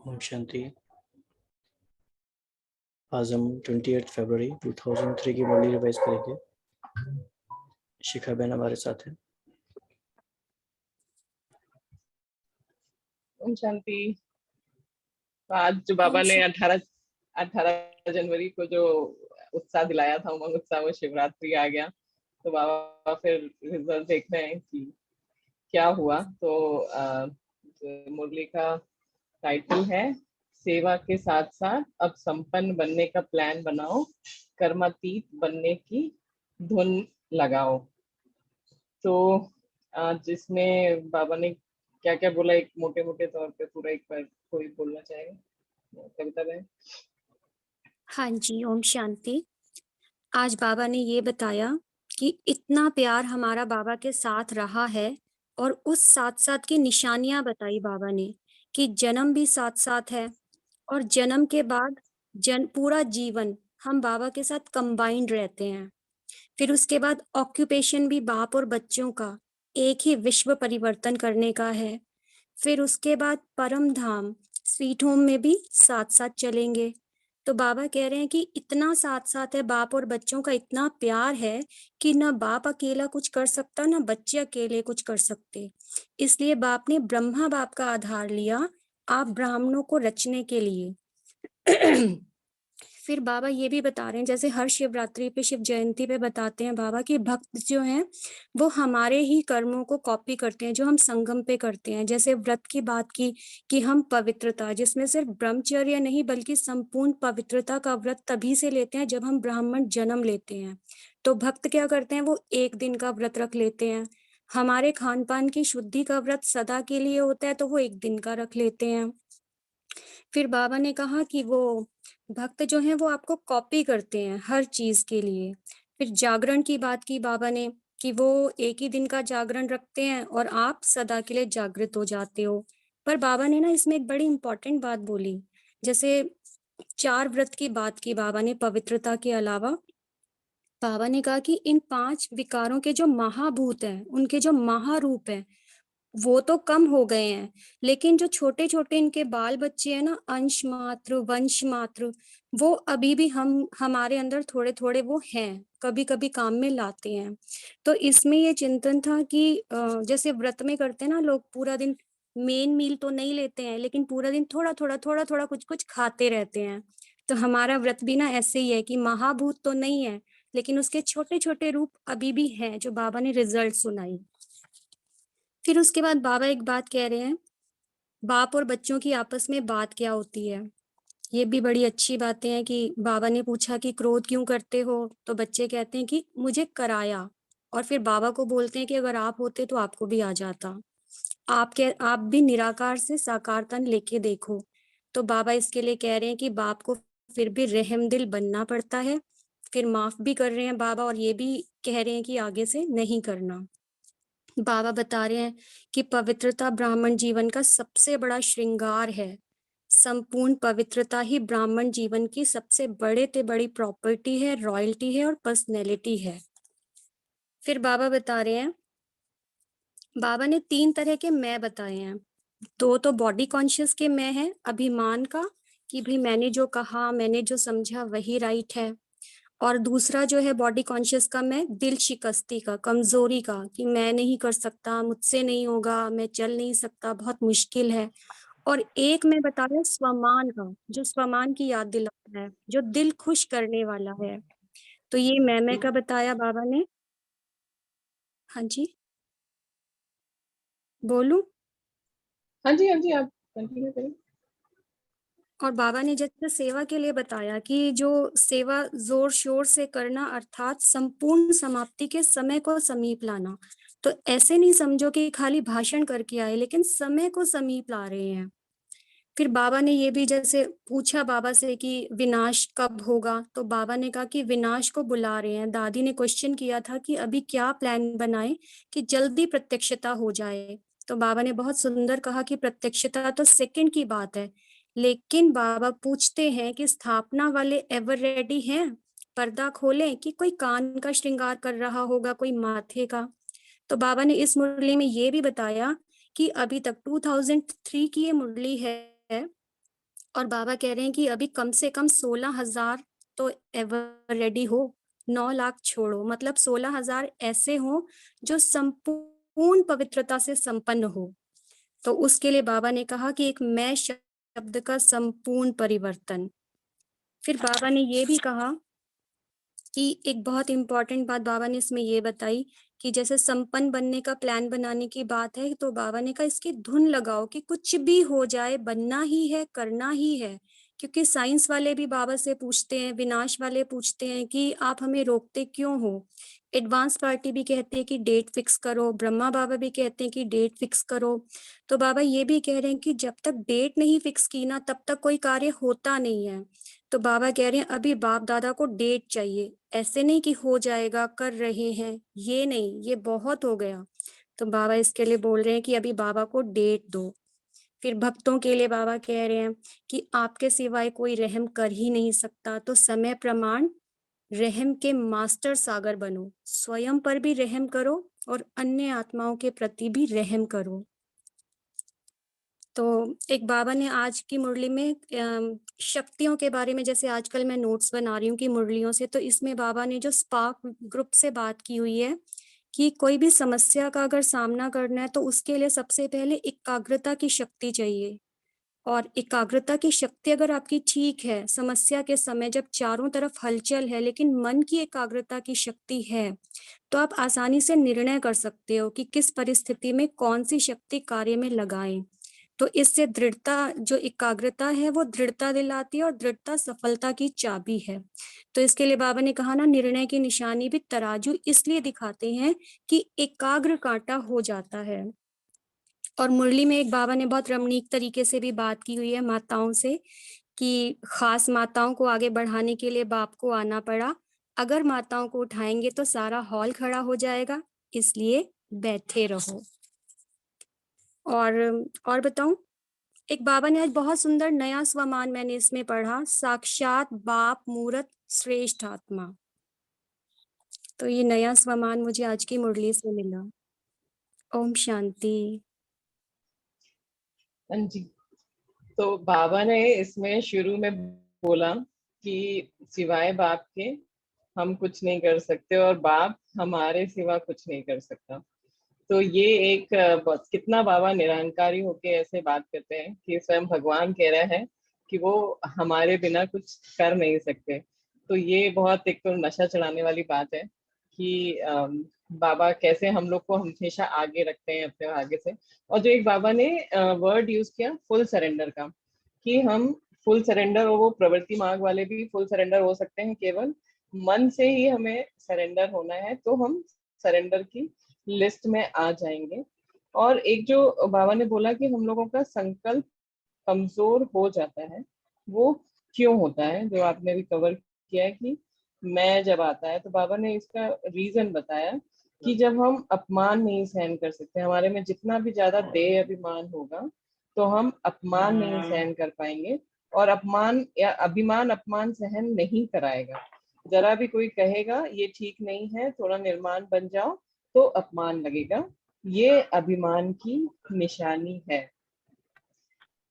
ओम शांति। आज हम 28 फरवरी 2003 की मुरली रिवाइज करेंगे। शिखा बहन हमारे साथ है। ओम शांति। आज जो बाबा ने 18 जनवरी को जो उत्साह दिलाया था, उमंग उत्साह, वो शिवरात्रि आ गया। तो बाबा फिर रिजल्ट देखते हैं कि क्या हुआ। तो मुरली का टाइटल है सेवा के साथ साथ अब संपन्न बनने का प्लान बनाओ, कर्मातीत बनने की धुन लगाओ। तो जिसमें बाबा ने क्या क्या बोला, एक मोटे मोटे तौर पे पूरा एक बार कोई बोलना चाहेगा? कविता बहन। हाँ जी, ओम शांति। आज बाबा ने ये बताया कि इतना प्यार हमारा बाबा के साथ रहा है, और उस साथ साथ की निशानियां बताई बाबा ने कि जन्म भी साथ साथ है, और जन्म के बाद पूरा जीवन हम बाबा के साथ कंबाइंड रहते हैं। फिर उसके बाद ऑक्यूपेशन भी बाप और बच्चों का एक ही विश्व परिवर्तन करने का है। फिर उसके बाद परम धाम स्वीट होम में भी साथ साथ चलेंगे। तो बाबा कह रहे हैं कि इतना साथ साथ है, बाप और बच्चों का इतना प्यार है कि ना बाप अकेला कुछ कर सकता, ना बच्चे अकेले कुछ कर सकते। इसलिए बाप ने ब्रह्मा बाप का आधार लिया आप ब्राह्मणों को रचने के लिए। फिर बाबा ये भी बता रहे हैं, जैसे हर शिवरात्रि पे, शिव जयंती पे बताते हैं बाबा कि भक्त जो हैं वो हमारे ही कर्मों को कॉपी करते हैं जो हम संगम पे करते हैं। जैसे व्रत की बात की कि हम पवित्रता, जिसमें सिर्फ ब्रह्मचर्य नहीं बल्कि संपूर्ण पवित्रता का व्रत तभी से लेते हैं जब हम ब्राह्मण जन्म लेते हैं। तो भक्त क्या करते हैं, वो एक दिन का व्रत रख लेते हैं। हमारे खान पान की शुद्धि का व्रत सदा के लिए होता है, तो वो एक दिन का रख लेते हैं। फिर बाबा ने कहा कि वो भक्त जो हैं वो आपको कॉपी करते हैं हर चीज के लिए। फिर जागरण की बात की बाबा ने कि वो एक ही दिन का जागरण रखते हैं और आप सदा के लिए जागृत हो जाते हो। पर बाबा ने ना इसमें एक बड़ी इंपॉर्टेंट बात बोली। जैसे 4 व्रत की बात की बाबा ने पवित्रता के अलावा, बाबा ने कहा कि इन 5 विकारों के जो महाभूत हैं, उनके जो महारूप हैं, वो तो कम हो गए हैं, लेकिन जो छोटे छोटे इनके बाल बच्चे हैं ना, अंश मात्र वंश मात्र, वो अभी भी हमारे अंदर थोड़े थोड़े वो हैं, कभी कभी काम में लाते हैं। तो इसमें ये चिंतन था कि जैसे व्रत में करते हैं ना लोग, पूरा दिन मेन मील तो नहीं लेते हैं, लेकिन पूरा दिन थोड़ा थोड़ा कुछ कुछ खाते रहते हैं। तो हमारा व्रत भी ना ऐसे ही है कि महाभूत तो नहीं है, लेकिन उसके छोटे छोटे रूप अभी भी हैं, जो बाबा ने रिजल्ट सुनाई। फिर उसके बाद बाबा एक बात कह रहे हैं, बाप और बच्चों की आपस में बात क्या होती है। ये भी बड़ी अच्छी बातें हैं कि बाबा ने पूछा कि क्रोध क्यों करते हो, तो बच्चे कहते हैं कि मुझे कराया, और फिर बाबा को बोलते हैं कि अगर आप होते तो आपको भी आ जाता। आप भी निराकार से साकार तन लेके देखो। तो बाबा इसके लिए कह रहे हैं कि बाप को फिर भी रहमदिल बनना पड़ता है। फिर माफ भी कर रहे हैं बाबा, और ये भी कह रहे हैं कि आगे से नहीं करना। बाबा बता रहे हैं कि पवित्रता ब्राह्मण जीवन का सबसे बड़ा श्रृंगार है। संपूर्ण पवित्रता ही ब्राह्मण जीवन की सबसे बड़े से बड़ी प्रॉपर्टी है, रॉयल्टी है और पर्सनैलिटी है। फिर बाबा बता रहे हैं, बाबा ने 3 तरह के मैं बताए हैं। 2 तो बॉडी कॉन्शियस के मैं है, अभिमान का कि भाई मैंने जो कहा, मैंने जो समझा वही राइट है। और दूसरा जो है बॉडी कॉन्शियस का मैं, दिल शिकस्ती का, कमजोरी का, कि मैं नहीं कर सकता, मुझसे नहीं होगा, मैं चल नहीं सकता, बहुत मुश्किल है। और एक मैं बता रहा हूँ स्वमान का, जो स्वमान की याद दिलाता है, जो दिल खुश करने वाला है। तो ये मैं का बताया बाबा ने। हाँ जी, बोलूं? हाँ जी, हाँ जी, आप कंटिन्यू करें। और बाबा ने जैसे सेवा के लिए बताया कि जो सेवा जोर शोर से करना, अर्थात संपूर्ण समाप्ति के समय को समीप लाना। तो ऐसे नहीं समझो कि खाली भाषण करके आए, लेकिन समय को समीप ला रहे हैं। फिर बाबा ने ये भी जैसे पूछा बाबा से कि विनाश कब होगा, तो बाबा ने कहा कि विनाश को बुला रहे हैं। दादी ने क्वेश्चन किया था कि अभी क्या प्लान बनाए कि जल्दी प्रत्यक्षता हो जाए। तो बाबा ने बहुत सुंदर कहा कि प्रत्यक्षता तो सेकंड की बात है, लेकिन बाबा पूछते हैं कि स्थापना वाले एवर रेडी हैं? पर्दा खोलें कि कोई कान का श्रृंगार कर रहा होगा, कोई माथे का। तो बाबा ने इस मुरली में ये भी बताया कि अभी तक 2003 की ये मुरली है, और बाबा कह रहे हैं कि अभी कम से कम 16,000 तो एवर रेडी हो, 9 लाख छोड़ो, मतलब 16,000 ऐसे हो जो संपूर्ण पवित्रता से संपन्न हो। तो उसके लिए बाबा ने कहा कि एक मैं शब्द का संपूर्ण परिवर्तन। फिर बाबा ने ये भी कहा कि एक बहुत इंपॉर्टेंट बात बाबा ने इसमें ये बताई कि जैसे संपन्न बनने का प्लान बनाने की बात है, तो बाबा ने कहा इसकी धुन लगाओ कि कुछ भी हो जाए, बनना ही है, करना ही है। क्योंकि साइंस वाले भी बाबा से पूछते हैं, विनाश वाले पूछते हैं कि आप हमें रोकते क्यों हो। एडवांस पार्टी भी कहते हैं कि डेट फिक्स करो, ब्रह्मा बाबा भी कहते हैं कि डेट फिक्स करो। तो बाबा ये भी कह रहे हैं कि जब तक डेट नहीं फिक्स की ना, तब तक कोई कार्य होता नहीं है। तो बाबा कह रहे हैं अभी बाप दादा को डेट चाहिए, ऐसे नहीं कि हो जाएगा, कर रहे हैं, ये नहीं, ये बहुत हो गया। तो बाबा इसके लिए बोल रहे हैं कि अभी बाबा को डेट दो। फिर भक्तों के लिए बाबा कह रहे हैं कि आपके सिवाय कोई रहम कर ही नहीं सकता, तो समय प्रमाण रहम के मास्टर सागर बनो, स्वयं पर भी रहम करो और अन्य आत्माओं के प्रति भी रहम करो। तो एक बाबा ने आज की मुरली में शक्तियों के बारे में, जैसे आजकल मैं नोट्स बना रही हूँ कि मुरलियों से, तो इसमें बाबा ने जो स्पार्क ग्रुप से बात की हुई है कि कोई भी समस्या का अगर सामना करना है तो उसके लिए सबसे पहले एकाग्रता की शक्ति चाहिए। और एकाग्रता की शक्ति अगर आपकी ठीक है, समस्या के समय जब चारों तरफ हलचल है लेकिन मन की एकाग्रता की शक्ति है, तो आप आसानी से निर्णय कर सकते हो कि किस परिस्थिति में कौन सी शक्ति कार्य में लगाएं। तो इससे दृढ़ता, जो एकाग्रता है वो दृढ़ता दिलाती है और दृढ़ता सफलता की चाबी है। तो इसके लिए बाबा ने कहा ना, निर्णय की निशानी भी तराजू इसलिए दिखाते हैं कि एकाग्र कांटा हो जाता है। और मुरली में एक बाबा ने बहुत रमणीक तरीके से भी बात की हुई है माताओं से कि खास माताओं को आगे बढ़ाने के लिए बाप को आना पड़ा। अगर माताओं को उठाएंगे तो सारा हॉल खड़ा हो जाएगा, इसलिए बैठे रहो। और बताऊं, एक बाबा ने आज बहुत सुंदर नया स्वमान मैंने इसमें पढ़ा, साक्षात बाप मूरत श्रेष्ठ आत्मा। तो ये नया स्वमान मुझे आज की मुरली से मिला। ओम शांति। हाँ जी। तो बाबा ने इसमें शुरू में बोला कि सिवाय बाप के हम कुछ नहीं कर सकते और बाप हमारे सिवा कुछ नहीं कर सकता। तो ये एक कितना बाबा निरंकारी होके ऐसे बात करते हैं कि स्वयं भगवान कह रहा है कि वो हमारे बिना कुछ कर नहीं सकते। तो ये बहुत एक तो नशा चढ़ाने वाली बात है कि बाबा कैसे हम लोग को हमेशा आगे रखते हैं अपने आगे से। और जो एक बाबा ने वर्ड यूज किया फुल सरेंडर का, कि हम फुल सरेंडर, और वो प्रवृत्ति मार्ग वाले भी फुल सरेंडर हो सकते हैं, केवल मन से ही हमें सरेंडर होना है तो हम सरेंडर की लिस्ट में आ जाएंगे। और एक जो बाबा ने बोला कि हम लोगों का संकल्प कमजोर हो जाता है, वो क्यों होता है, जो आपने भी कवर किया है कि मैं जब आता है, तो बाबा ने इसका रीजन बताया कि जब हम अपमान नहीं सहन कर सकते, हमारे में जितना भी ज्यादा देह अभिमान होगा तो हम अपमान नहीं सहन कर पाएंगे। और अपमान या अभिमान अपमान सहन नहीं कराएगा। जरा भी कोई कहेगा ये ठीक नहीं है, थोड़ा निर्माण बन जाओ, तो अपमान लगेगा। ये अभिमान की निशानी है।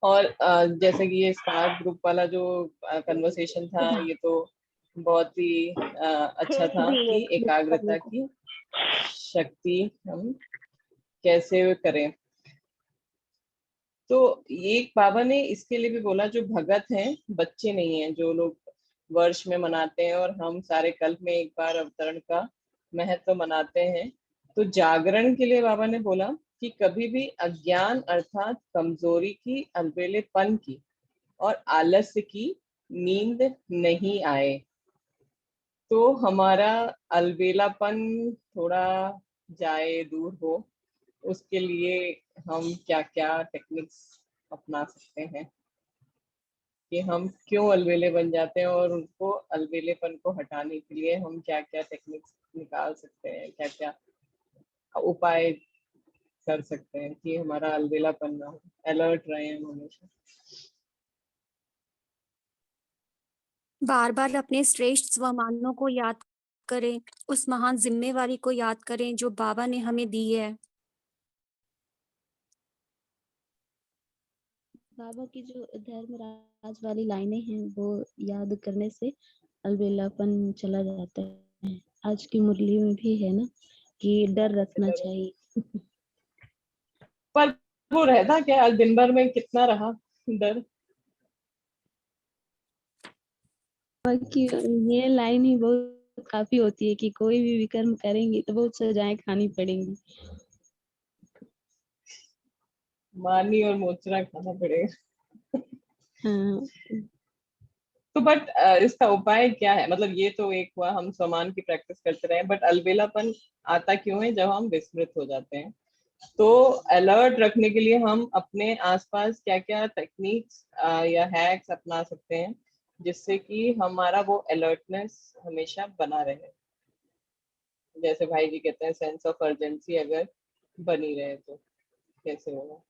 और जैसे कि ये स्पार्क ग्रुप वाला जो कन्वर्सेशन था, ये तो बहुत ही अच्छा था कि एकाग्रता की शक्ति हम कैसे करें। तो एक बाबा ने इसके लिए भी बोला, जो भगत हैं बच्चे नहीं हैं, जो लोग वर्ष में मनाते हैं और हम सारे कल्प में एक बार अवतरण का महत्व मनाते हैं, तो जागरण के लिए बाबा ने बोला कि कभी भी अज्ञान अर्थात कमजोरी की, अलबेलेपन की और आलस्य की नींद नहीं आए। तो हमारा अलबेलापन थोड़ा जाए, दूर हो, उसके लिए हम क्या क्या टेक्निक्स अपना सकते हैं कि हम क्यों अलबेले बन जाते हैं, और उनको अलबेलेपन को हटाने के लिए हम क्या क्या टेक्निक्स निकाल सकते हैं, क्या क्या उपाय कर सकते हैं कि हमारा अलबेलापन ना हो, अलर्ट रहे हम हमेशा। बार बार अपने श्रेष्ठ स्वमानों को याद करें, उस महान जिम्मेवारी को याद करें जो बाबा ने हमें दी है। बाबा की जो धर्मराज वाली लाइनें हैं वो याद करने से अलबेलापन चला जाता है। आज की मुरली में भी है ना कि डर रखना चाहिए। पर वो रहता क्या, आज दिन भर में कितना रहा डर। बाकी ये लाइन ही बहुत काफी होती है कि कोई भी विकर्म करेंगे तो बहुत सजाएं खानी पड़ेंगी। मारनी और मोचरा खाना पड़ेगा। हाँ, तो बट इसका उपाय क्या है, मतलब ये तो एक हुआ हम स्वमान की प्रैक्टिस करते रहे, बट अलबेलापन आता क्यों है, जब हम विस्मृत हो जाते हैं। तो अलर्ट रखने के लिए हम अपने आसपास क्या क्या टेक्निक्स या हैक्स अपना सकते हैं, जिससे कि हमारा वो अलर्टनेस हमेशा बना रहे। जैसे भाई जी कहते हैं सेंस ऑफ अर्जेंसी अगर बनी रहे तो कैसे होगा।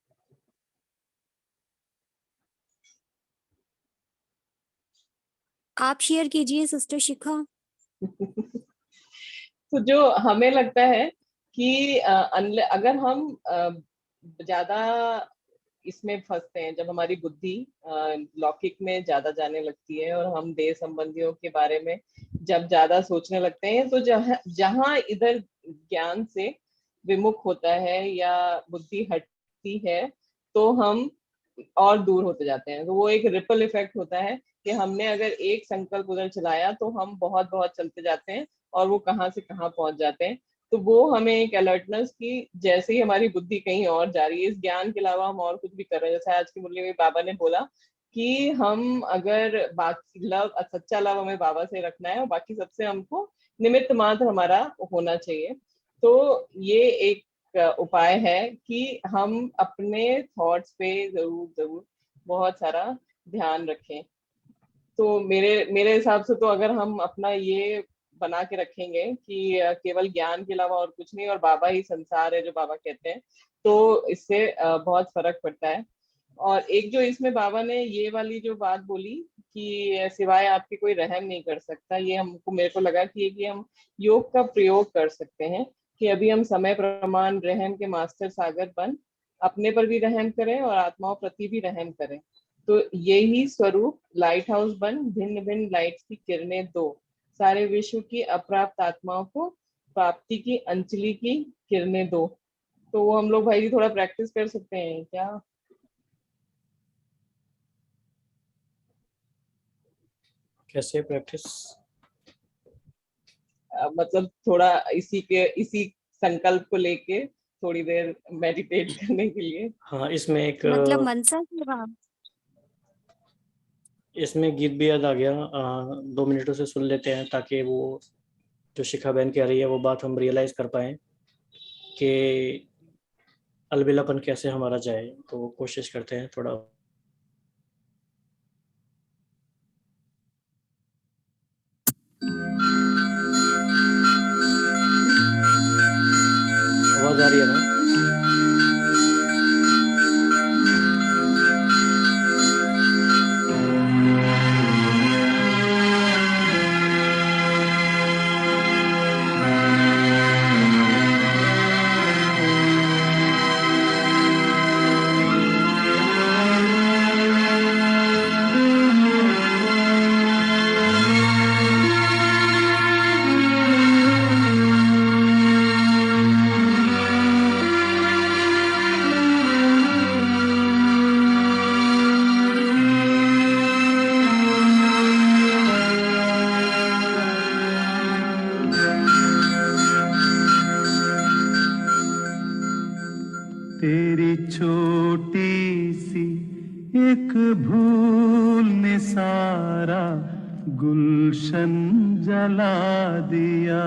आप शेयर कीजिए सिस्टर शिखा। तो जो हमें लगता है कि अगर हम ज्यादा इसमें फंसते हैं, जब हमारी बुद्धि लौकिक में ज्यादा जाने लगती है और हम देह संबंधियों के बारे में जब ज्यादा सोचने लगते हैं, तो जहाँ जहाँ इधर ज्ञान से विमुख होता है या बुद्धि हटती है, तो हम और दूर होते जाते हैं। तो वो एक रिपल इफेक्ट होता है कि हमने अगर एक संकल्प उधर चलाया तो हम बहुत बहुत चलते जाते हैं और वो कहाँ से कहाँ पहुंच जाते हैं। तो वो हमें एक अलर्टनेस की, जैसे ही हमारी बुद्धि कहीं और जा रही है, इस ज्ञान के अलावा हम और कुछ भी कर रहे हैं। जैसे आज की मुरली में बाबा ने बोला कि हम अगर बाकी लव, सच्चा लव हमें बाबा से रखना है और बाकी सबसे हमको निमित्त मात्र हमारा होना चाहिए। तो ये एक उपाय है कि हम अपने थॉट्स पे जरूर जरूर बहुत सारा ध्यान रखें। तो मेरे मेरे हिसाब से तो अगर हम अपना ये बना के रखेंगे कि केवल ज्ञान के अलावा और कुछ नहीं, और बाबा ही संसार है जो बाबा कहते हैं, तो इससे बहुत फर्क पड़ता है। और एक जो इसमें बाबा ने ये वाली जो बात बोली कि सिवाय आपके कोई रहम नहीं कर सकता, ये हमको, मेरे को लगा कि हम योग का प्रयोग कर सकते हैं कि अभी हम समय प्रमाण रहम के मास्टर सागर बन अपने पर भी रहम करें और आत्माओं प्रति भी रहम करें। तो यही स्वरूप लाइट हाउस बन भिन्न भिन्न लाइट्स की किरणें दो, सारे विश्व की अप्राप्त आत्माओं को प्राप्ति की अंजलि की किरणें दो। तो वो हम लोग भाई जी थोड़ा प्रैक्टिस कर सकते हैं क्या। कैसे प्रैक्टिस? मतलब थोड़ा इसी संकल्प को लेके थोड़ी देर मेडिटेट करने के लिए। हाँ, इसमें एक मतलब मनसा सेवा। इसमें गीत भी याद आ गया, 2 मिनटों से सुन लेते हैं ताकि वो जो शिखा बहन कह रही है वो बात हम रियलाइज कर पाए कि अलबेलापन कैसे हमारा जाए। तो कोशिश करते हैं थोड़ा। आवाज आ रही है ना? तेरी छोटी सी एक भूल ने सारा गुलशन जला दिया।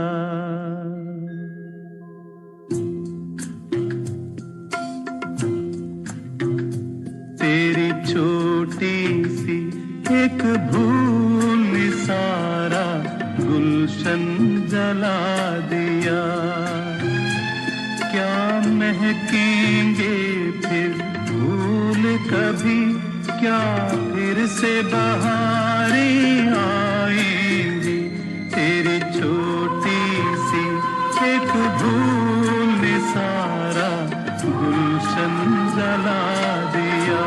तेरी छोटी सी एक भूल ने सारा गुलशन जला दिया। क्या महकेंगे फिर फूल कभी, क्या फिर से बहारें आएंगी। तेरी छोटी सी एक भूल ने सारा गुलशन जला दिया।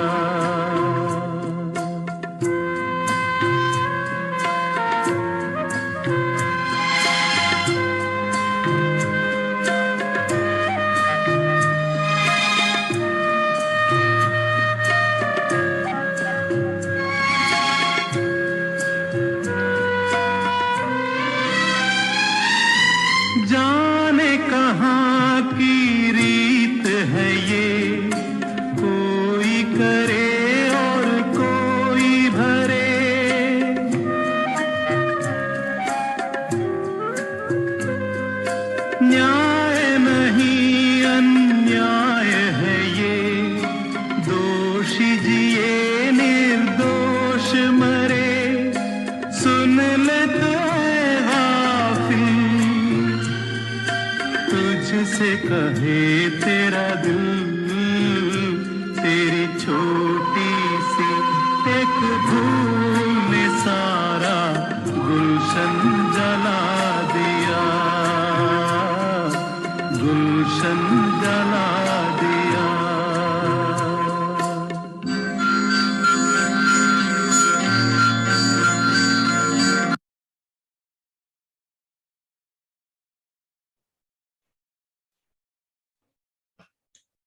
कहाँ की रीत है ये, कोई करे और कोई भरे। न्याय नहीं अन्याय है ये, दोषी जिए निर्दोष मरे। सुन ले तो ऐ गाफिल, तुझसे कहे तेरा दिल, तेरी छोटी सी एक भूल ने सारा गुलशन जला दिया, गुलशन जला दिया।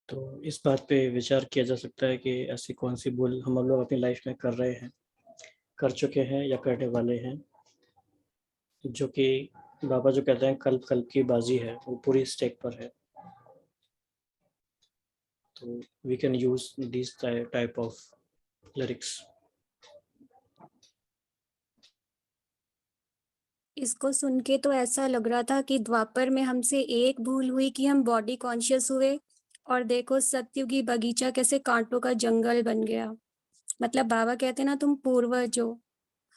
तो इस बात पे विचार किया जा सकता है कि ऐसी कौन सी भूल हम लोग अपनी लाइफ में कर रहे हैं, कर चुके हैं या करने वाले हैं, जो कि बाबा जो कहते हैं कल्प कल्प की बाजी है, वो पूरी स्टेक पर है। तो we can use this type of lyrics. इसको सुन के तो ऐसा लग रहा था कि द्वापर में हमसे एक भूल हुई कि हम बॉडी कॉन्शियस हुए, और देखो सतयुगी बगीचा कैसे कांटों का जंगल बन गया। मतलब बाबा कहते ना तुम पूर्वज हो,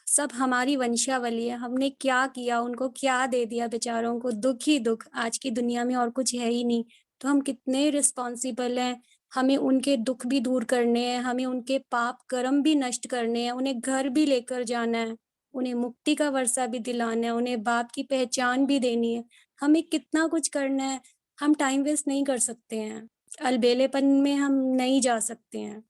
सब हमारी वंशावली है, हमने क्या किया, उनको क्या दे दिया बेचारों को, दुख ही दुख, आज की दुनिया में और कुछ है ही नहीं। तो हम कितने रिस्पॉन्सिबल हैं, हमें उनके दुख भी दूर करने हैं, हमें उनके पाप कर्म भी नष्ट करने हैं, उन्हें घर भी लेकर जाना है, उन्हें मुक्ति का वर्षा भी दिलाना है, उन्हें बाप की पहचान भी देनी है, हमें कितना कुछ करना है। हम टाइम वेस्ट नहीं कर सकते हैं, अलबेलेपन में हम नहीं जा सकते हैं।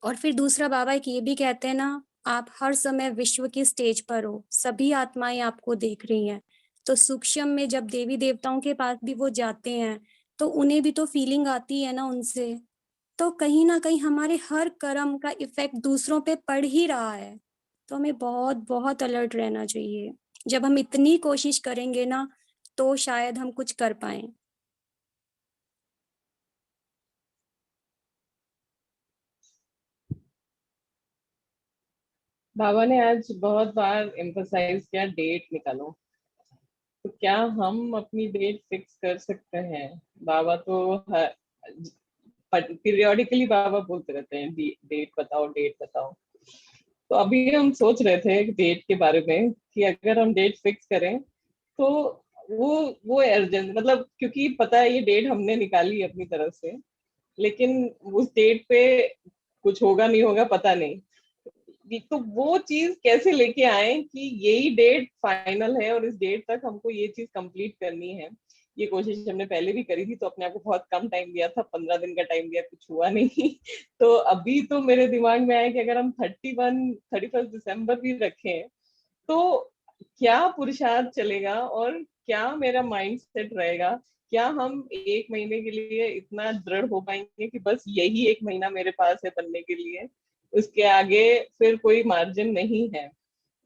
और फिर दूसरा बाबा एक ये भी कहते हैं ना, आप हर समय विश्व की स्टेज पर हो, सभी आत्माएं आपको देख रही हैं। तो सूक्ष्म में जब देवी देवताओं के पास भी वो जाते हैं तो उन्हें भी तो फीलिंग आती है ना उनसे। तो कहीं ना कहीं हमारे हर कर्म का इफेक्ट दूसरों पे पड़ ही रहा है। तो हमें बहुत बहुत अलर्ट रहना चाहिए। जब हम इतनी कोशिश करेंगे ना तो शायद हम कुछ कर पाए। बाबा ने आज बहुत बार एम्फसाइज किया डेट निकालो। तो क्या हम अपनी डेट फिक्स कर सकते हैं? बाबा तो पीरियोडिकली बाबा बोलते रहते हैं डेट बताओ, डेट बताओ। तो अभी हम सोच रहे थे डेट के बारे में कि अगर हम डेट फिक्स करें तो वो अर्जेंट, मतलब क्योंकि पता है ये डेट हमने निकाली अपनी तरफ से, लेकिन उस डेट पे कुछ होगा नहीं होगा पता नहीं। तो वो चीज कैसे लेके आए कि यही डेट फाइनल है और इस डेट तक हमको ये चीज कंप्लीट करनी है। ये कोशिश हमने पहले भी करी थी, तो अपने आप को बहुत कम टाइम दिया था, 15 दिन का टाइम दिया, कुछ हुआ नहीं। तो अभी तो मेरे दिमाग में आया कि अगर हम 31 दिसंबर भी रखें तो क्या पुरुषार्थ चलेगा और क्या मेरा माइंड सेट रहेगा। क्या हम एक महीने के लिए इतना दृढ़ हो पाएंगे कि बस यही एक महीना मेरे पास है बनने के लिए, उसके आगे फिर कोई मार्जिन नहीं है।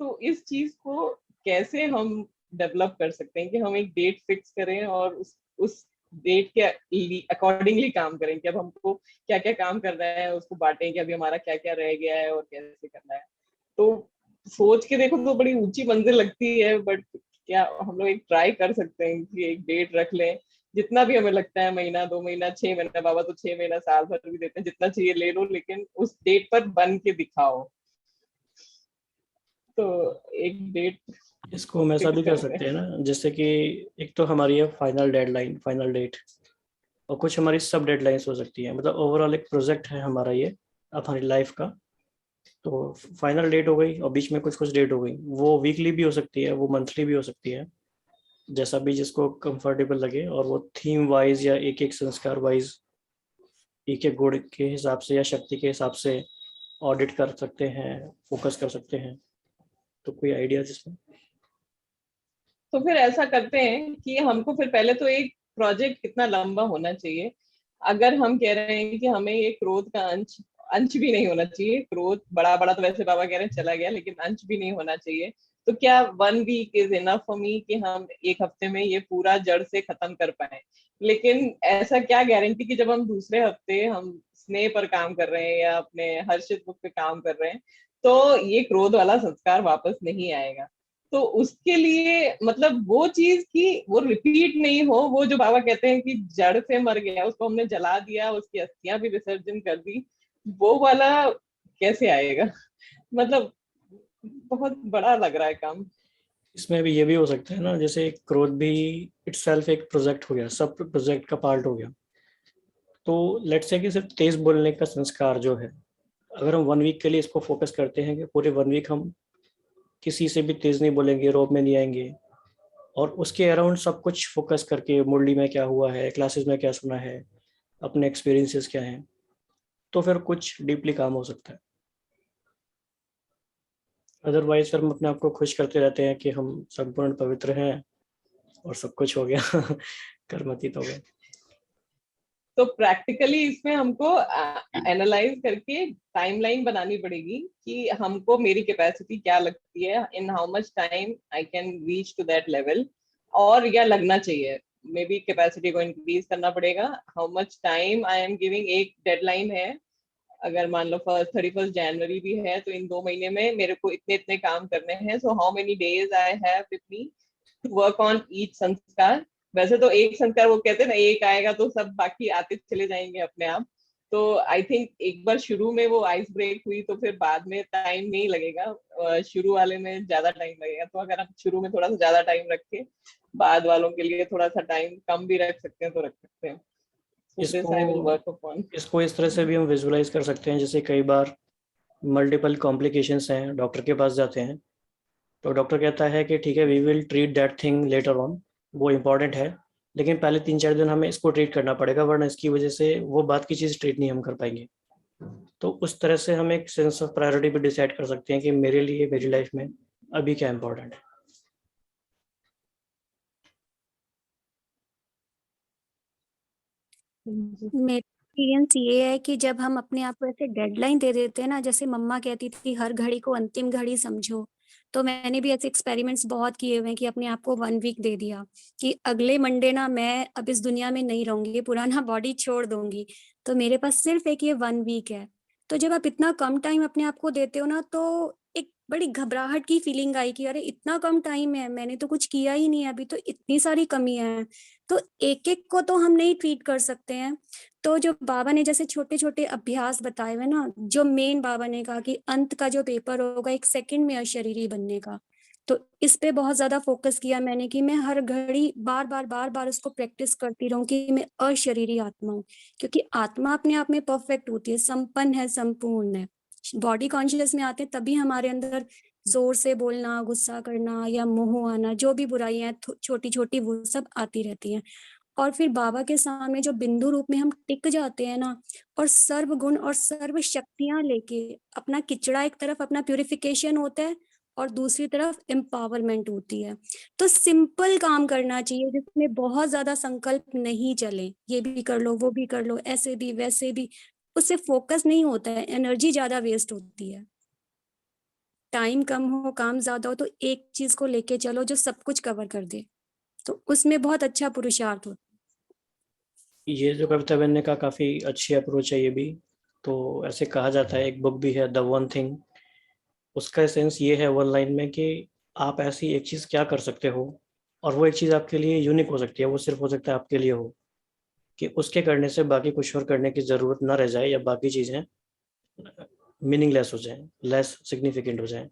तो इस चीज को कैसे हम डेवलप कर सकते हैं कि हम एक डेट फिक्स करें और उस डेट के अकॉर्डिंगली काम करें कि अब हमको क्या क्या काम करना है उसको बांटें कि अभी हमारा क्या क्या रह गया है और कैसे करना है। तो सोच के देखो तो बड़ी ऊंची मंजिल लगती है, बट क्या हम लोग एक ट्राई कर सकते हैं कि एक डेट रख लें, जितना भी हमें लगता है, महीना 2 महीना 6 महीना, बाबा तो 6 महीना साल भर भी देते हैं, जितना चाहिए ले लो, लेकिन उस डेट पर बन के दिखाओ। तो एक डेट इसको हम ऐसा भी कर सकते हैं ना, जैसे कि एक तो हमारी है फाइनल डेडलाइन, फाइनल डेट, और कुछ हमारी सब डेडलाइंस हो सकती है। मतलब ओवरऑल एक प्रोजेक्ट है हमारा ये हमारी लाइफ का। तो फाइनल डेट हो गई और बीच में कुछ कुछ डेट हो गई, वो वीकली भी हो सकती है, वो मंथली भी हो सकती है, जैसा भी जिसको कंफर्टेबल लगे। और वो थीम वाइज या एक एक संस्कार वाइज, एक एक गुण के हिसाब से या शक्ति के हिसाब से ऑडिट कर सकते हैं, फोकस कर सकते हैं। तो कोई आइडिया जिसमें? तो फिर ऐसा करते हैं कि हमको फिर पहले तो एक प्रोजेक्ट कितना लंबा होना चाहिए। अगर हम कह रहे हैं कि हमें ये क्रोध का अंश भी नहीं होना चाहिए, क्रोध बड़ा बड़ा तो वैसे बाबा कह रहे हैं चला गया, लेकिन अंश भी नहीं होना चाहिए। तो क्या 1 week is enough for me कि हम 1 हफ्ते में ये पूरा जड़ से खत्म कर पाए? लेकिन ऐसा क्या गारंटी कि जब हम दूसरे हफ्ते हम स्नेह पर काम कर रहे हैं या अपने हर्षित बुक पे काम कर रहे हैं तो ये क्रोध वाला संस्कार वापस नहीं आएगा। तो उसके लिए मतलब वो चीज की वो रिपीट नहीं हो, वो जो बाबा कहते हैं कि जड़ से मर गया उसको हमने जला दिया, उसकी अस्थियां भी विसर्जन कर दी, वो वाला कैसे आएगा? मतलब बहुत बड़ा लग रहा है काम। इसमें भी ये भी हो सकता है ना, जैसे क्रोध भी इटसेल्फ एक प्रोजेक्ट हो गया, सब प्रोजेक्ट का पार्ट हो गया। तो लेट्स से कि सिर्फ तेज बोलने का संस्कार जो है, अगर हम 1 वीक के लिए इसको फोकस करते हैं कि पूरे 1 वीक हम किसी से भी तेज नहीं बोलेंगे, रोब में नहीं आएंगे, और उसके अराउंड सब कुछ फोकस करके मुरली में क्या हुआ है, क्लासेस में क्या सुना है, अपने एक्सपीरियंसेस क्या हैं, तो फिर कुछ डीपली काम हो सकता है। अदरवाइज फिर हम अपने आप को खुश करते रहते हैं कि हम संपूर्ण पवित्र हैं और सब कुछ हो गया कर्मतीत हो गए। तो प्रैक्टिकली इसमें हमको एनालाइज करके टाइमलाइन बनानी पड़ेगी कि हमको मेरी कैपेसिटी क्या लगती है, in how much time I can reach to that level, और या लगना चाहिए मे बी कैपेसिटी को इंक्रीज करना पड़ेगा। How much time I am giving, एक डेडलाइन है, अगर मान लो 31 जनवरी भी है तो इन 2 महीने में मेरे को इतने इतने काम करने हैं, so how many days I have with me to work on each संस्कार। वैसे तो एक संस्कार वो कहते हैं ना, एक आएगा तो सब बाकी आते चले जाएंगे अपने आप। तो आई थिंक एक बार शुरू में वो आइस ब्रेक हुई तो फिर बाद में टाइम नहीं लगेगा, शुरू वाले में ज्यादा टाइम लगेगा। तो अगर हम शुरू में थोड़ा सा ज्यादा टाइम रखें, बाद वालों के लिए थोड़ा सा टाइम कम भी रख सकते हैं तो रख सकते हैं। So this I will work upon. इसको इस तरह से भी हम विजुअलाइज कर सकते हैं, जैसे कई बार मल्टीपल कॉम्प्लिकेशंस हैं, डॉक्टर के पास जाते हैं तो डॉक्टर कहता है कि ठीक है we will treat that thing later on, वो इम्पॉर्टेंट है, लेकिन पहले 3-4 दिन हमें इसको ट्रीट करना पड़ेगा, वरना इसकी वजह से वो बात की चीज़ ट्रीट नहीं हम कर पाएंगे। तो उस तरह से हम एक सेंस ऑफ प्रायोरिटी भी डिसाइड कर सकते हैं कि मेरे लिए मेरी लाइफ में अभी क्या इम्पोर्टेंट है। मेरा एक्सपीरियंस ये है कि जब हम अपने आप को ऐसे डेडलाइन दे देते हैं ना, जैसे मम्मा कहती थी हर घड़ी को अंतिम घड़ी समझो, तो मैंने भी ऐसे एक्सपेरिमेंट्स बहुत किए हुए हैं कि अपने आप को 1 वीक दे दिया कि अगले मंडे ना मैं अब इस दुनिया में नहीं रहूंगी, पुराना बॉडी छोड़ दूंगी, तो मेरे पास सिर्फ एक ये 1 वीक है। तो जब आप इतना कम टाइम अपने आप को देते हो ना, तो एक बड़ी घबराहट की फीलिंग आई कि अरे इतना कम टाइम है, मैंने तो कुछ किया ही नहीं है अभी, तो इतनी सारी कमियां हैं, तो एक एक को तो हम नहीं ट्रीट कर सकते हैं। तो जो बाबा ने जैसे छोटे छोटे अभ्यास बताए हुए ना, जो मेन बाबा ने कहा कि अंत का जो पेपर होगा 1 सेकंड में अशरीरी बनने का, तो इस पे बहुत ज्यादा फोकस किया मैंने कि मैं हर घड़ी बार बार उसको प्रैक्टिस करती रहूं कि मैं अशरीरी आत्मा हूँ, क्योंकि आत्मा अपने आप में परफेक्ट होती है, संपन्न है, संपूर्ण है। बॉडी कॉन्शियस में आते हैं तभी हमारे अंदर जोर से बोलना, गुस्सा करना या मोह आना, जो भी बुराइयां छोटी छोटी वो सब आती रहती हैं। और फिर बाबा के सामने जो बिंदु रूप में हम टिक जाते हैं ना, और सर्व गुण और सर्व शक्तियां लेके, अपना किचड़ा एक तरफ अपना प्यूरिफिकेशन होता है और दूसरी तरफ एम्पावरमेंट होती है। तो सिंपल काम करना चाहिए जिसमें बहुत ज्यादा संकल्प नहीं चले, ये भी कर लो वो भी कर लो, ऐसे भी वैसे भी, उससे फोकस नहीं होता है, एनर्जी ज्यादा वेस्ट होती है। टाइम कम हो काम ज्यादा हो तो एक चीज को लेके चलो जो सब कुछ कवर कर दे, तो उसमें बहुत अच्छा पुरुषार्थ होता है। ये जो कविता बहन ने कहा काफ़ी अच्छी अप्रोच है ये भी। तो ऐसे कहा जाता है, एक बुक भी है द वन थिंग, उसका सेंस ये है 1 लाइन में कि आप ऐसी एक चीज़ क्या कर सकते हो, और वो एक चीज़ आपके लिए यूनिक हो सकती है, वो सिर्फ हो सकता है आपके लिए हो, कि उसके करने से बाकी कुछ और करने की ज़रूरत ना रह जाए, या बाकी चीज़ें मीनिंगलेस हो जाएं, लेस सिग्निफिकेंट हो जाएं।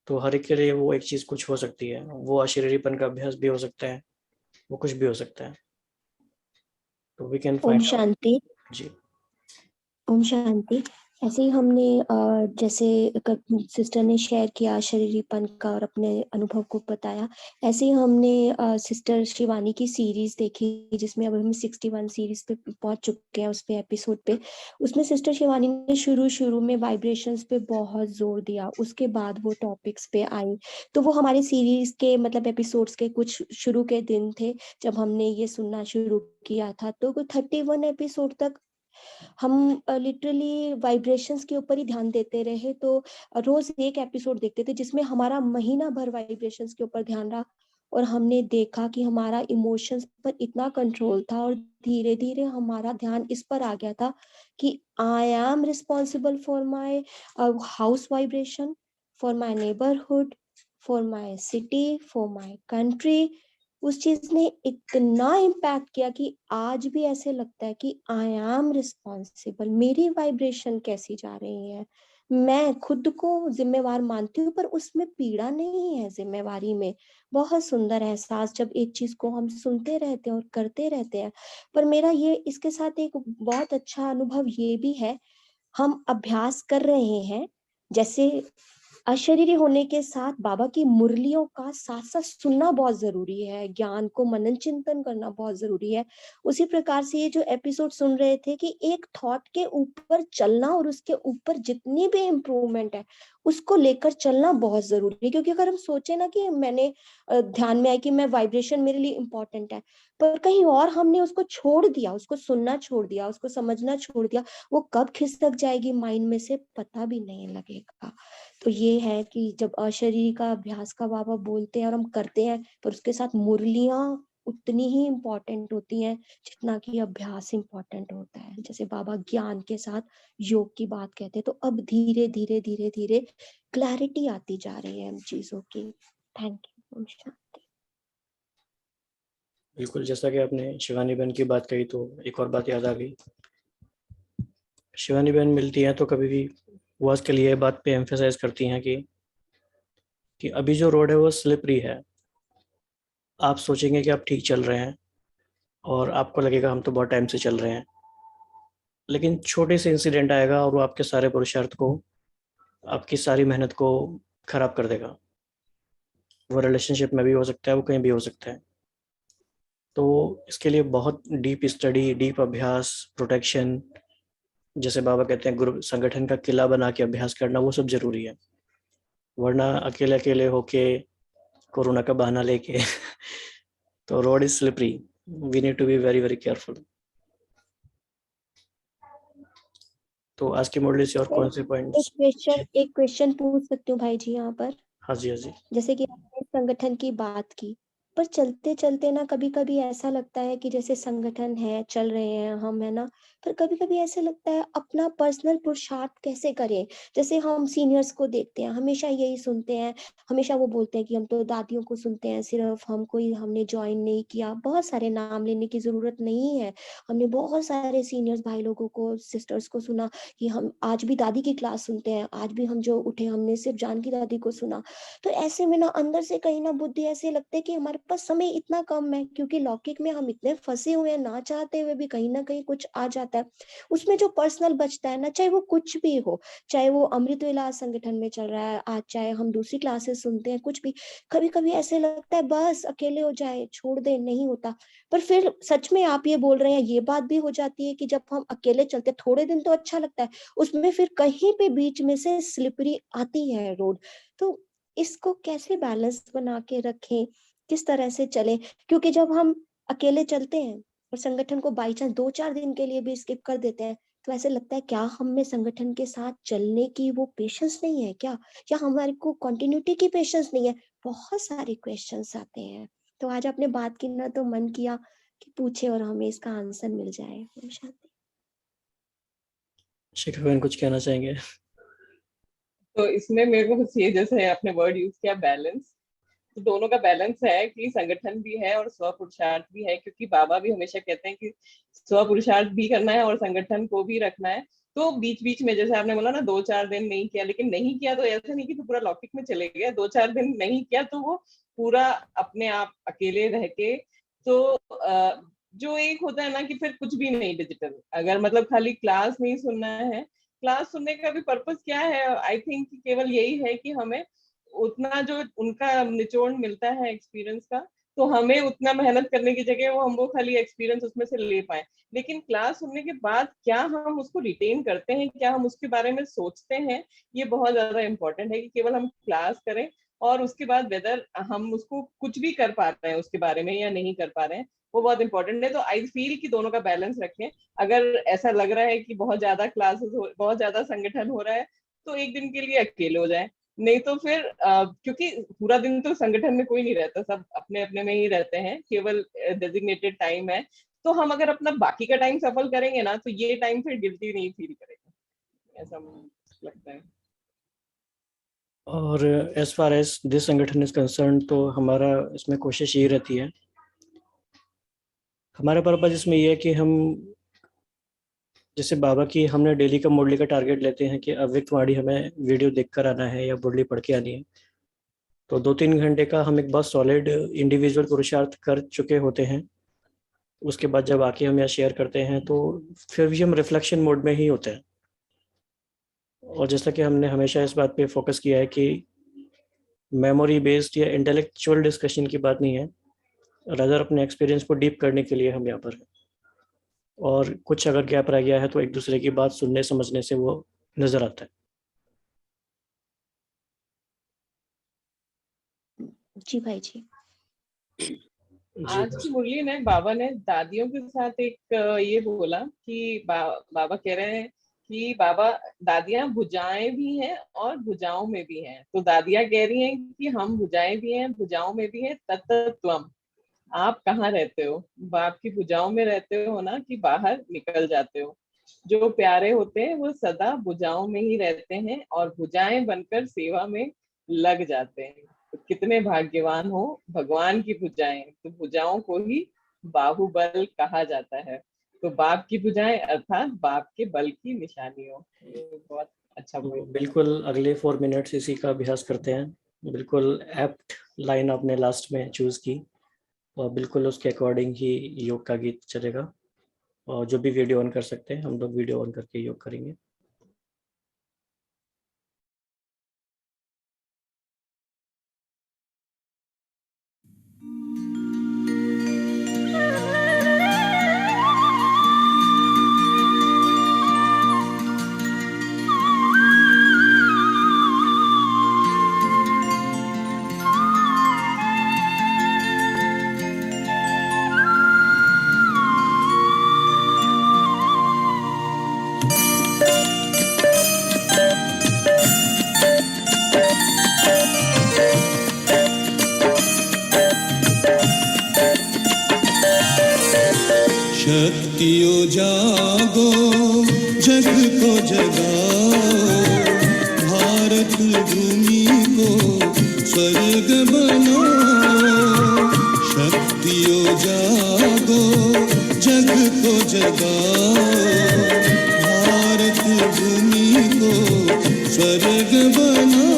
तो हर एक के लिए वो एक चीज़ कुछ हो सकती है, वो अशरीरीपन का अभ्यास भी हो सकता है, वो कुछ भी हो सकता है। तो वी कैन ओम फाइंड आउट। शांति। जी। ओम शांति। ऐसे ही हमने जैसे सिस्टर ने शेयर किया शरीरीपन का और अपने अनुभव को बताया, ऐसे ही हमने सिस्टर शिवानी की सीरीज देखी जिसमें अब हम 61 सीरीज पे पहुंच चुके हैं, उस पे एपिसोड पे। उसमें सिस्टर शिवानी ने शुरू में वाइब्रेशंस पे बहुत जोर दिया, उसके बाद वो टॉपिक्स पे आई। तो वो हमारे सीरीज के मतलब एपिसोड्स के कुछ शुरू के दिन थे जब हमने ये सुनना शुरू किया था। तो 31 एपिसोड तक हम लिटरली वाइब्रेशंस के ऊपर ही ध्यान देते रहे, तो रोज एक एपिसोड देखते थे जिसमें हमारा महीना भर वाइब्रेशंस के ऊपर ध्यान रहा, और हमने देखा कि हमारा इमोशंस पर इतना कंट्रोल था, और धीरे धीरे हमारा ध्यान इस पर आ गया था कि I am responsible for my house vibration, for my neighbourhood, for my city, for my country. उस चीज ने इतना इम्पैक्ट किया कि आज भी ऐसे लगता है कि आई एम रिस्पॉन्सिबल, मेरी वाइब्रेशन कैसी जा रही है, मैं खुद को जिम्मेवार मानती हूँ, पर उसमें पीड़ा नहीं है जिम्मेवारी में। बहुत सुंदर एहसास जब एक चीज को हम सुनते रहते हैं और करते रहते हैं। पर मेरा ये इसके साथ एक बहुत अच्छा अनुभव ये भी है, हम अभ्यास कर रहे हैं, जैसे अशरीरी होने के साथ बाबा की मुरलियों का साथ साथ सुनना बहुत जरूरी है, ज्ञान को मनन चिंतन करना बहुत जरूरी है। उसी प्रकार से ये जो एपिसोड सुन रहे थे कि एक थॉट के ऊपर चलना और उसके ऊपर जितनी भी इम्प्रूवमेंट है उसको लेकर चलना बहुत जरूरी है। क्योंकि अगर हम सोचे ना कि मैंने ध्यान में आया कि मैं वाइब्रेशन मेरे लिए इम्पोर्टेंट है, पर कहीं और हमने उसको छोड़ दिया, उसको सुनना छोड़ दिया, उसको समझना छोड़ दिया, वो कब खिसक जाएगी माइंड में से पता भी नहीं लगेगा। तो ये है कि जब अशरीरी का अभ्यास का बाबा बोलते हैं और हम करते हैं, पर उसके साथ मुरलियां उतनी ही इम्पोर्टेंट होती हैं जितना कि अभ्यास इम्पोर्टेंट होता है। जैसे बाबा ज्ञान के साथ योग की बात कहते हैं, तो अब धीरे धीरे धीरे धीरे क्लैरिटी आती जा रही है इन चीजों की। Thank you. शांति। बिल्कुल, जैसा कि आपने शिवानी बहन की बात कही तो एक और बात याद आ गई। शिवानी बहन मिलती हैं तो कभी भी वो उसके लिए बात पे एम्फेसाइज करती हैं कि अभी जो रोड है वो स्लिपरी है। आप सोचेंगे कि आप ठीक चल रहे हैं और आपको लगेगा हम तो बहुत टाइम से चल रहे हैं, लेकिन छोटे से इंसिडेंट आएगा और वो आपके सारे पुरुषार्थ को, आपकी सारी मेहनत को खराब कर देगा। वो रिलेशनशिप में भी हो सकता है, वो कहीं भी हो सकता है। तो इसके लिए बहुत डीप स्टडी, डीप अभ्यास, प्रोटेक्शन, जैसे बाबा कहते हैं गुरु संगठन का किला बना के अभ्यास करना, वो सब जरूरी है। वरना अकेले अकेले होके कोरोना का बहाना लेके तो road is slippery, we need to be very very careful. तो आज की मॉडल से और कौन से पॉइंट्स? एक क्वेश्चन पूछ सकती हूँ भाई जी यहाँ पर? हाँ जी, हाँ जी। जैसे कि आपने संगठन की बात की, पर चलते चलते ना कभी कभी ऐसा लगता है कि जैसे संगठन है, चल रहे हैं हम, है ना, पर कभी कभी ऐसे लगता है अपना पर्सनल पुरुषार्थ कैसे करें। जैसे हम सीनियर्स को देखते हैं, हमेशा यही सुनते हैं, हमेशा वो बोलते हैं कि हम तो दादियों को सुनते हैं, सिर्फ हमने ज्वाइन नहीं किया। बहुत सारे नाम लेने की जरूरत नहीं है, हमने बहुत सारे सीनियर्स भाई लोगों को, सिस्टर्स को सुना कि हम आज भी दादी की क्लास सुनते हैं, आज भी हम जो उठे हमने सिर्फ जानकी दादी को सुना। तो ऐसे में ना अंदर से कहीं ना बुद्धि ऐसे लगता है कि हमारे पास समय इतना कम है, क्योंकि लौकिक में हम इतने फंसे हुए हैं, ना चाहते हुए भी कहीं ना कहीं कुछ आ जाता है। उसमें जो पर्सनल बचता है ना, चाहे वो कुछ भी हो, चाहे वो अमृत विलास संगठन में चल रहा है आज, चाहे हम दूसरी क्लासेस सुनते हैं, कुछ भी, कभी कभी ऐसे लगता है बस अकेले हो जाए, छोड़ दे, नहीं होता। पर फिर सच में आप ये बोल रहे हैं, ये बात भी हो जाती है कि जब हम अकेले चलते थोड़े दिन तो अच्छा लगता है, उसमें फिर कहीं पे बीच में से स्लिपरी आती है रोड। तो इसको कैसे बैलेंस बना के रखें, किस तरह से चले? क्योंकि जब हम अकेले चलते हैं और संगठन को बाई चांस 2-4 दिन के लिए भी स्किप कर देते हैं, तो ऐसे लगता है क्या हम में संगठन के साथ चलने की वो पेशेंस नहीं है क्या, या हमारे को कंटिन्यूटी की पेशेंस नहीं है? बहुत सारे क्वेश्चंस आते हैं। तो आज आपने बात की ना, तो मन किया कि पूछे और हमें इसका आंसर मिल जाए। ओम शांति। शिखा बहन कुछ कहना चाहेंगे? तो इसमें मेरे को कुछ ये, जैसे आपने वर्ड यूज किया बैलेंस, तो दोनों का बैलेंस है कि संगठन भी है और स्व पुरुषार्थ भी है, क्योंकि बाबा भी हमेशा कहते हैं कि स्व पुरुषार्थ भी करना है और संगठन को भी रखना है। तो बीच बीच में जैसे आपने बोला ना 2-4 दिन नहीं किया, लेकिन नहीं किया तो ऐसा नहीं कि तो पूरा लौकिक में चले गए। 2-4 दिन नहीं किया तो वो पूरा अपने आप अकेले रह के, तो जो एक होता है ना कि फिर कुछ भी नहीं डिजिटल, अगर मतलब खाली क्लास नहीं सुनना है, क्लास सुनने का भी पर्पस क्या है? आई थिंक केवल यही है कि हमें उतना जो उनका निचोड़ मिलता है एक्सपीरियंस का, तो हमें उतना मेहनत करने की जगह वो हम वो खाली एक्सपीरियंस उसमें से ले पाए। लेकिन क्लास सुनने के बाद क्या हम उसको रिटेन करते हैं, क्या हम उसके बारे में सोचते हैं, ये बहुत ज्यादा इंपॉर्टेंट है। कि केवल हम क्लास करें और उसके बाद वेदर हम उसको कुछ भी कर पा रहे हैं उसके बारे में या नहीं कर पा रहे हैं, वो बहुत इंपॉर्टेंट है। तो आई फील कि दोनों का बैलेंस रखें। अगर ऐसा लग रहा है कि बहुत ज्यादा क्लासेस बहुत ज्यादा संगठन हो रहा है, तो एक दिन के लिए अकेले हो जाए, नहीं तो फिर क्योंकि पूरा दिन तो संगठन में कोई नहीं रहता, सब अपने अपने में ही रहते हैं, केवल डेजिग्नेटेड टाइम है। तो हम अगर अपना बाकी का टाइम सफल करेंगे ना, तो ये टाइम फिर गिल्टी नहीं फील करेगा, ऐसा मुझे लगता है। और एज फार एज दिस संगठन इज कंसर्न, तो हमारा इसमें कोशिश ये रहती है, हमारा पर्पज इसमें ये है कि हम जैसे बाबा की हमने डेली का मुरली का टारगेट लेते हैं कि अव्यक्त वाणी हमें वीडियो देखकर आना है या मुरली पढ़ के आनी है, तो 2-3 घंटे का हम एक बार सॉलिड इंडिविजुअल पुरुषार्थ कर चुके होते हैं। उसके बाद जब आके हम यहाँ शेयर करते हैं तो फिर भी हम रिफ्लेक्शन मोड में ही होते हैं। और जैसा कि हमने हमेशा इस बात पे फोकस किया है कि मेमोरी बेस्ड या इंटेलेक्चुअल डिस्कशन की बात नहीं है, रादर अपने एक्सपीरियंस को डीप करने के लिए हम यहाँ पर हैं। और कुछ अगर गैप रह गया है तो एक दूसरे की बात सुनने समझने से वो नजर आता है। जी भाई जी। आज की मुरली में बाबा ने दादियों के साथ एक ये बोला कि बाबा कह रहे हैं कि बाबा दादियां भुजाएं भी हैं और भुजाओं में भी हैं। तो दादियां कह रही हैं कि हम भुजाएं भी हैं, भुजाओं में भी हैं, तत्त्वम। आप कहाँ रहते हो? बाप की भुजाओं में रहते हो ना, कि बाहर निकल जाते हो? जो प्यारे होते हैं वो सदा भुजाओं में ही रहते हैं और भुजाएं बनकर सेवा में लग जाते हैं। तो कितने भाग्यवान हो, भगवान की भुजाएं। तो भुजाओं को ही बाहुबल कहा जाता है। तो बाप की भुजाएं अर्थात बाप के बल की निशानियों। बहुत अच्छा तो point। बिल्कुल अगले 4 मिनट्स इसी का अभ्यास करते हैं। बिल्कुल एप्ट लाइन आपने लास्ट में चूज की और बिल्कुल उसके अकॉर्डिंग ही योग का गीत चलेगा। और जो भी वीडियो ऑन कर सकते हैं हम लोग वीडियो ऑन करके योग करेंगे। शक्तियों जागो, जग को जगाओ, भारत भूमि को स्वर्ग बनाओ। शक्तियों जागो, जग को जगाओ, भारत भूमि को स्वर्ग बनाओ।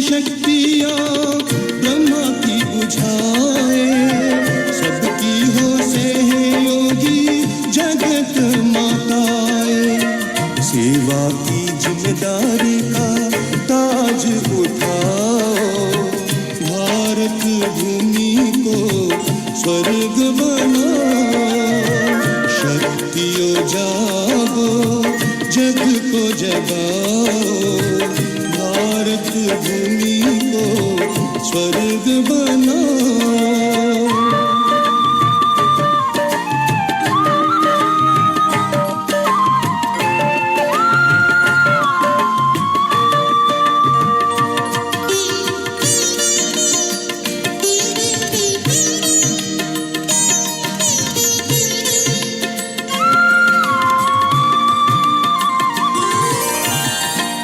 शक्तियाँ ब्रह्मा की बुझाए, सबकी हो सहयोगी जगत माताए। सेवा की जिम्मेदारी का ताज उठाओ, भारत भूमि को स्वर्ग बनाओ। शक्तियों जागो, जग को जगाओ, भारत भूमि को स्वर्ग बनाओ।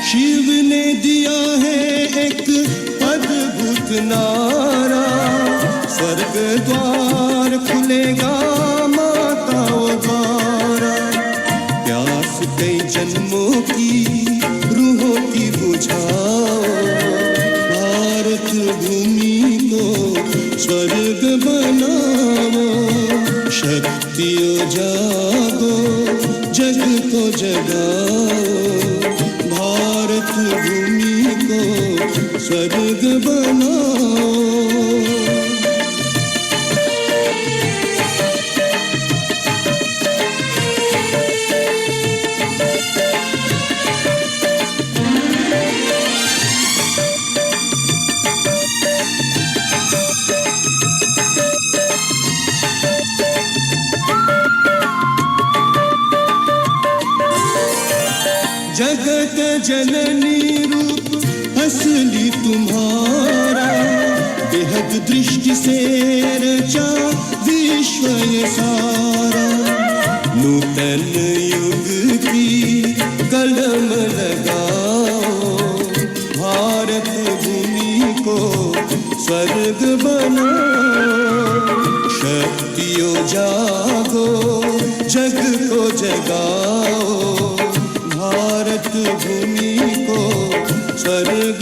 शिव ने दिया है एक अद्भुत नारा, स्वर्ग द्वार खुलेगा माताओं द्वारा। प्यास कई जन्मों की रूहों की बुझाओ, भारत भूमि को स्वर्ग बनाओ। को जगाओ, भारत भूमि को स्वर्ग बनाओ। जगत जननी रूप असली तुम्हारा, बेहद दृष्टि से रचा विश्व ये सारा। नूतन युग की कलम लगाओ, भारत भूमि को स्वर्ग बनाओ। शक्तियों जागो, जग को जगाओ, भारत भूमि को स्वर्ग